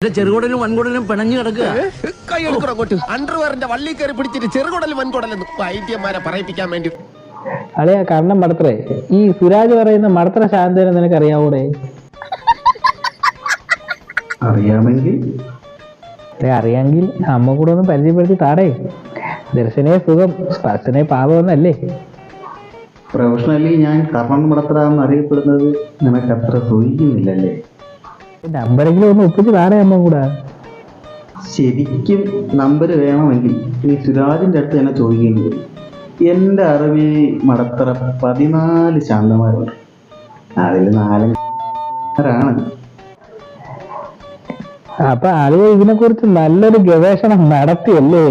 ചെറുകുടലും വൻകുടലും പിണഞ്ഞു കിടക്കുക. കൈ എടുക്കണം അങ്ങോട്ട്. അണ്ടർവെയറിന്റെ വള്ളി കയറി പിടിച്ചിട്ട് ചെറുകുടലും വൻകുടലെന്ന് വൈദ്യന്മാരെ പറയിപ്പിക്കാൻ വേണ്ടി. അളയാ കണ്ണം മടത്രേ, ഈ സുരാജ് പറയുന്ന മടത്ര ശാന്തനെ നിനക്ക് അറിയാവൂടെ? അറിയാമെങ്കിൽ അറിയാമെങ്കിൽ അമ്മ കൂടെ ഒന്ന് പരിചയപ്പെടുത്തി താടേ. ദർശനേ സുഖം, സ്പർശനെ പാപമെന്നല്ലേ? പ്രൊഫഷണലി ഞാൻ കർണൻ മടത്ര എന്ന് അറിയപ്പെടുന്നത് നിനക്ക് അത്ര സൂചിക്കുന്നില്ലല്ലേ? നമ്പരെങ്കിലും ഒന്ന് ഒപ്പിച്ച് താടേ അമ്മ കൂടെ. ശരിക്കും നമ്പർ വേണമെങ്കിൽ ഈ സുരാജിന്റെ അടുത്ത് തന്നെ ചോദിക്കേണ്ടി വരും. എൻ്റെ അറിവിൽ മടത്തറ 14 ശാന്തമാരുണ്ട്. അതിൽ 4 അപ്പൊ ആളുകൾ ഇതിനെ കുറിച്ച് നല്ലൊരു ഗവേഷണം നടത്തിയല്ലേ?